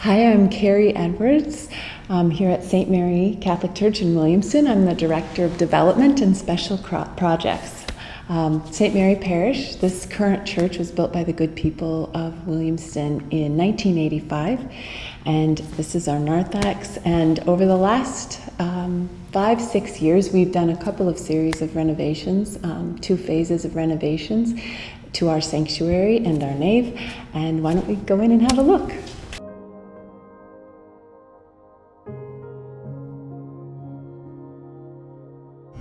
Hi, I'm Kari Edwards. I'm here at St. Mary Catholic Church in Williamston. I'm the Director of Development and Special Projects. St. Mary Parish, this current church was built by the good people of Williamston in 1985, and this is our narthex. And over the last 5-6 years, we've done a couple of series of renovations, 2 phases of renovations to our sanctuary and our nave. And why don't we go in and have a look?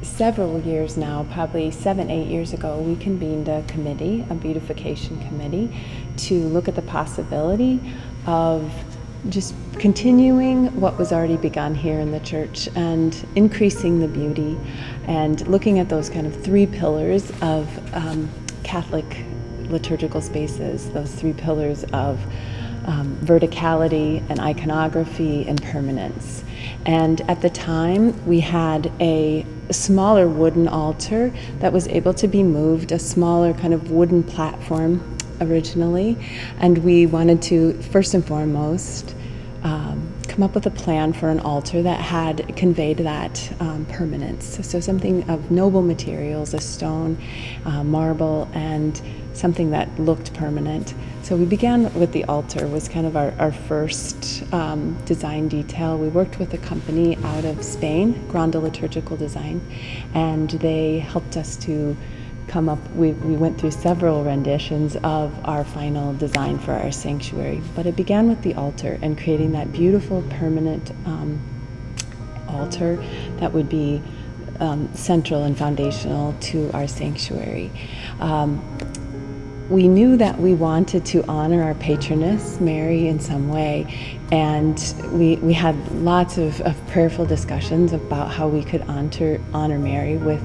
Several years now, probably 7-8 years ago, we convened a committee, a beautification committee, to look at the possibility of just continuing what was already begun here in the church and increasing the beauty and looking at those kind of 3 pillars of Catholic liturgical spaces, those 3 pillars of verticality and iconography and permanence. And at the time, we had a smaller wooden altar that was able to be moved, a smaller kind of wooden platform originally. And we wanted to, first and foremost, come up with a plan for an altar that had conveyed that permanence. So something of noble materials, a stone, marble, and something that looked permanent. So we began with the altar, was kind of our first design detail. We worked with a company out of Spain, Granda Liturgical Design, and they helped us to come up, we went through several renditions of our final design for our sanctuary. But it began with the altar and creating that beautiful permanent altar that would be central and foundational to our sanctuary. We knew that we wanted to honor our patroness, Mary, in some way, and we had lots of prayerful discussions about how we could honor Mary with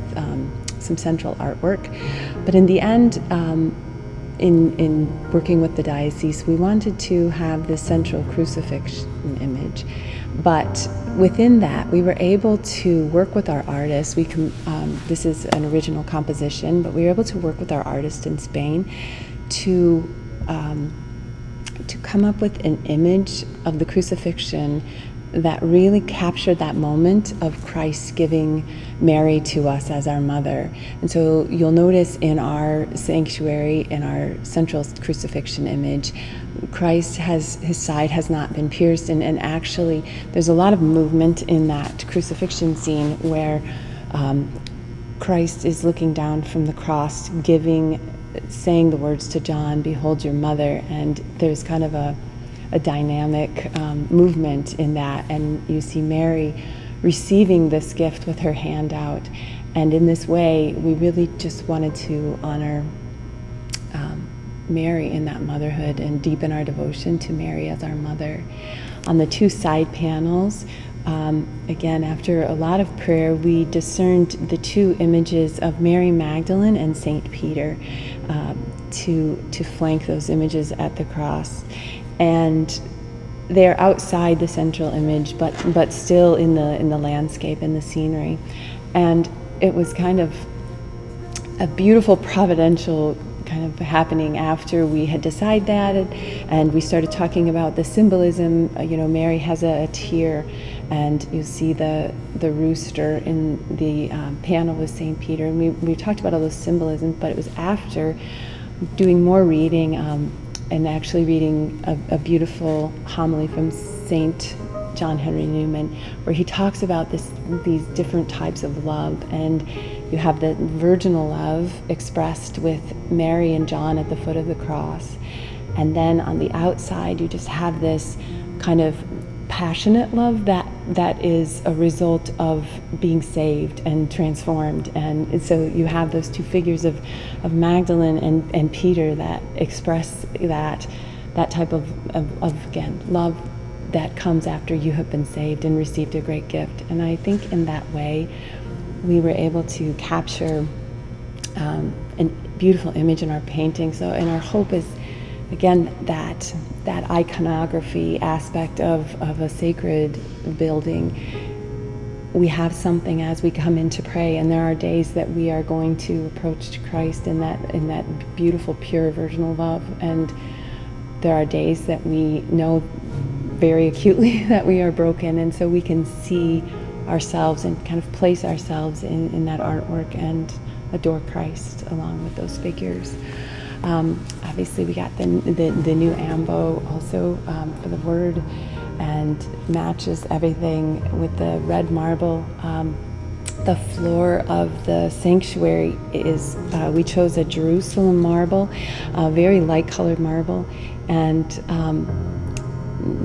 some central artwork. But in the end, in working with the diocese, we wanted to have this central crucifixion image. But within that, we were able to work with our artists. This is an original composition, but we were able to work with our artist in Spain to come up with an image of the crucifixion that really captured that moment of Christ giving Mary to us as our mother. And so you'll notice in our sanctuary, in our central crucifixion image, Christ his side has not been pierced, and actually there's a lot of movement in that crucifixion scene where Christ is looking down from the cross, saying the words to John, "Behold your mother," and there's kind of a dynamic movement in that, and you see Mary receiving this gift with her hand out. And in this way, we really just wanted to honor Mary in that motherhood and deepen our devotion to Mary as our mother. On the 2 side panels, again, after a lot of prayer, we discerned the 2 images of Mary Magdalene and Saint Peter to flank those images at the cross. And they're outside the central image, but still in the landscape, in the scenery. And it was kind of a beautiful providential kind of happening after we had decided that, and we started talking about the symbolism. Mary has a tear, and you see the rooster in the panel with St. Peter. And we talked about all those symbolisms, but it was after doing more reading and actually reading a beautiful homily from St. John Henry Newman, where he talks about these different types of love. And you have the virginal love expressed with Mary and John at the foot of the cross. And then on the outside, you just have this kind of passionate love that is a result of being saved and transformed. And so you have those 2 figures of Magdalene and Peter that express that type of again, love that comes after you have been saved and received a great gift. And I think in that way, we were able to capture a beautiful image in our painting. So, and our hope is, again, that iconography aspect of a sacred building. We have something as we come in to pray, and there are days that we are going to approach Christ in that beautiful, pure virginal love, and there are days that we know very acutely that we are broken, and so we can see ourselves and kind of place ourselves in that artwork and adore Christ along with those figures. Obviously we got the new ambo also for the word, and matches everything with the red marble. The floor of the sanctuary is, we chose a Jerusalem marble, a very light colored marble, and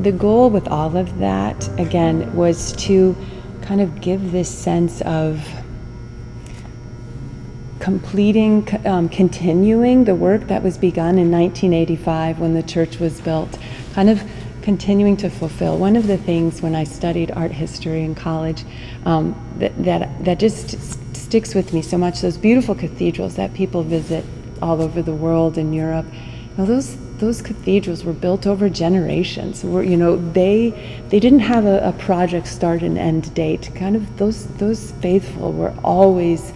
the goal with all of that, again, was to kind of give this sense of completing, continuing the work that was begun in 1985 when the church was built, kind of continuing to fulfill. One of the things when I studied art history in college that just sticks with me so much, those beautiful cathedrals that people visit all over the world in Europe, those cathedrals were built over generations. They didn't have a project start and end date. Kind of those faithful were always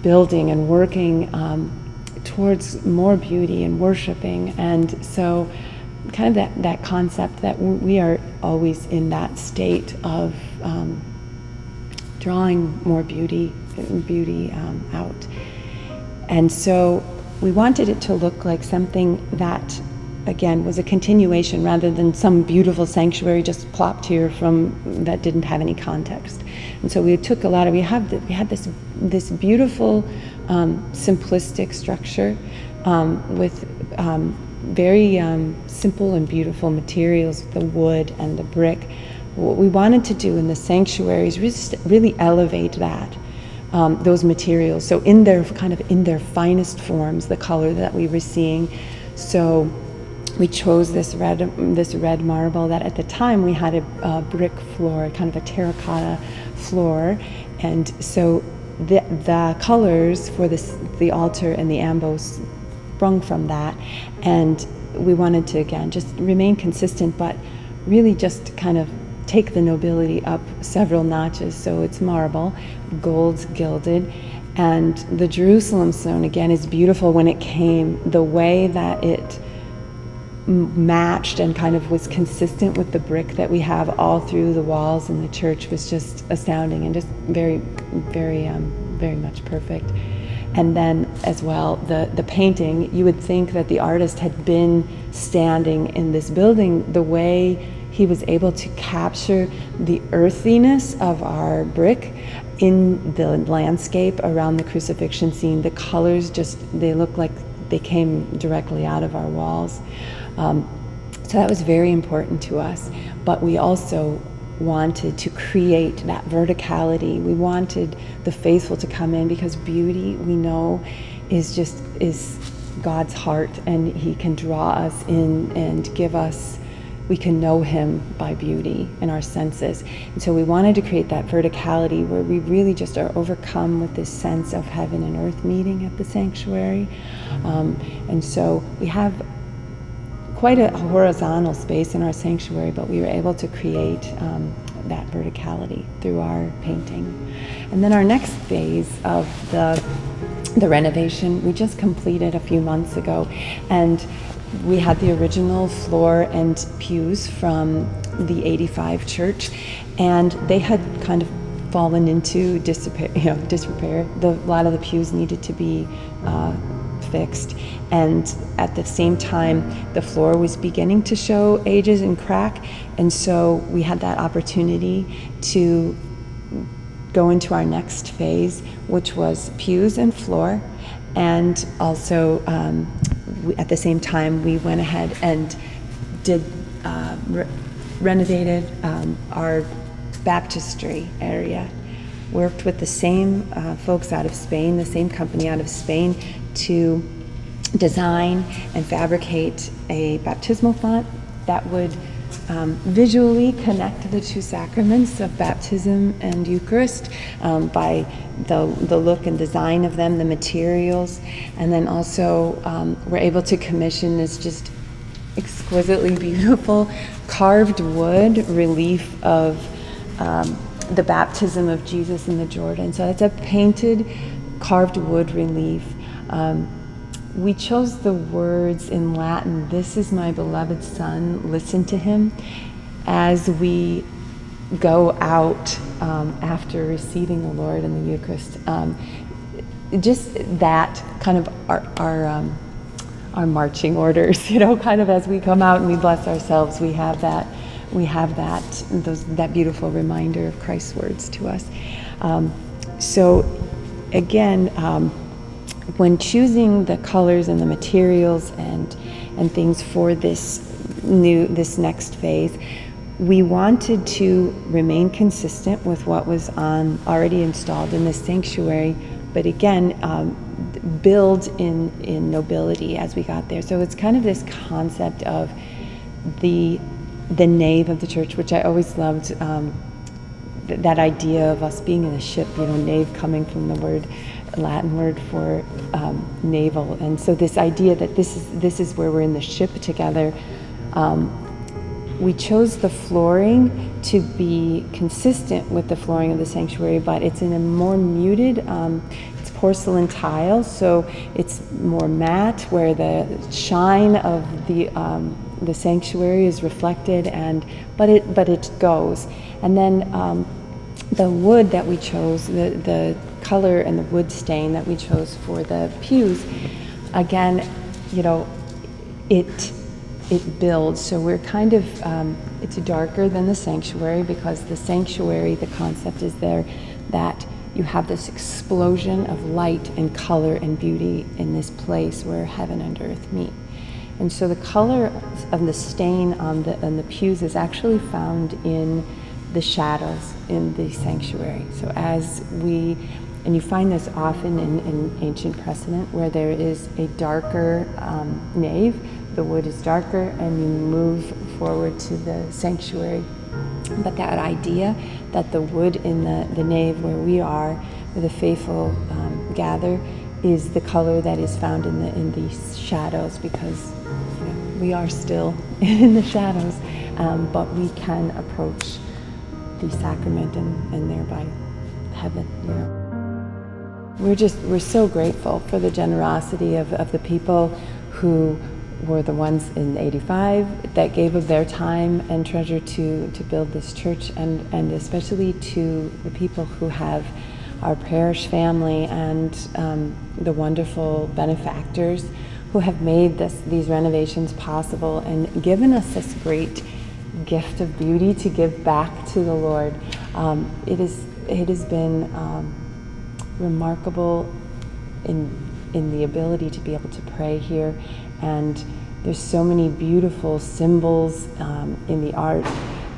building and working towards more beauty and worshiping, and so kind of that concept that we are always in that state of drawing more beauty out. And so we wanted it to look like something that, again, was a continuation rather than some beautiful sanctuary just plopped here that didn't have any context. And so we took we had this beautiful simplistic structure with very simple and beautiful materials, the wood and the brick. What we wanted to do in the sanctuaries was really elevate that, those materials. So in their finest forms, the color that we were seeing. So we chose this red marble that at the time we had a brick floor, kind of a terracotta floor, and so the colors for the altar and the ambos sprung from that, and we wanted to again just remain consistent, but really just kind of take the nobility up several notches. So it's marble, gold's gilded, and the Jerusalem stone again is beautiful. When it came, the way that it matched and kind of was consistent with the brick that we have all through the walls in the church was just astounding and just very, very, very much perfect. And then as well, the painting, you would think that the artist had been standing in this building. The way he was able to capture the earthiness of our brick in the landscape around the crucifixion scene, the colors they look like they came directly out of our walls. So that was very important to us, but we also wanted to create that verticality. We wanted the faithful to come in because beauty, we know, is God's heart, and He can draw us in and we can know Him by beauty in our senses. And so we wanted to create that verticality where we really just are overcome with this sense of heaven and earth meeting at the sanctuary. And so we have quite a horizontal space in our sanctuary, but we were able to create that verticality through our painting. And then our next phase of the renovation, we just completed a few months ago, and we had the original floor and pews from the 85 church, and they had kind of fallen into disrepair. A lot of the pews needed to be fixed, and at the same time the floor was beginning to show ages and crack, and so we had that opportunity to go into our next phase, which was pews and floor. And also at the same time we went ahead and did renovated our baptistry area, worked with the same folks out of Spain, the same company out of Spain, to design and fabricate a baptismal font that would visually connect the two sacraments of baptism and Eucharist by the look and design of them, the materials, and then also we're able to commission this just exquisitely beautiful carved wood relief of the baptism of Jesus in the Jordan. So it's a painted carved wood relief. We chose the words in Latin, "This is my beloved son, listen to him." as we go out after receiving the Lord in the Eucharist, just that kind of our marching orders, kind of as we come out and we bless ourselves, we have that beautiful reminder of Christ's words to us. So again, when choosing the colors and the materials and things for this next phase, we wanted to remain consistent with what was already installed in the sanctuary, but again, build in nobility as we got there. So it's kind of this concept of the nave of the church, which I always loved, that idea of us being in a ship, nave coming from the Latin word for naval. And so this idea that this is where we're in the ship together. We chose the flooring to be consistent with the flooring of the sanctuary, but it's in a more muted, it's porcelain tile, so it's more matte, where the shine of the sanctuary is reflected, but it goes. And then the wood that we chose, the color and the wood stain that we chose for the pews, again, it builds. So we're kind of, it's darker than the sanctuary, because the sanctuary, the concept is there that you have this explosion of light and color and beauty in this place where heaven and earth meet. And so the color of the stain on the pews is actually found in the shadows in the sanctuary. So and you find this often in ancient precedent, where there is a darker nave, the wood is darker, and you move forward to the sanctuary. But that idea that the wood in the nave where we are, where the faithful gather, is the color that is found in the shadows, because we are still in the shadows, but we can approach the sacrament and thereby heaven. We're so grateful for the generosity of the people who were the ones in '85 that gave of their time and treasure to build this church, and especially to the people who have our parish family and the wonderful benefactors who have made these renovations possible and given us this great gift of beauty to give back to the Lord. It has been remarkable in the ability to be able to pray here, and there's so many beautiful symbols in the art,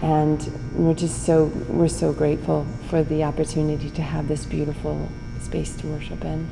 and we're so grateful for the opportunity to have this beautiful space to worship in.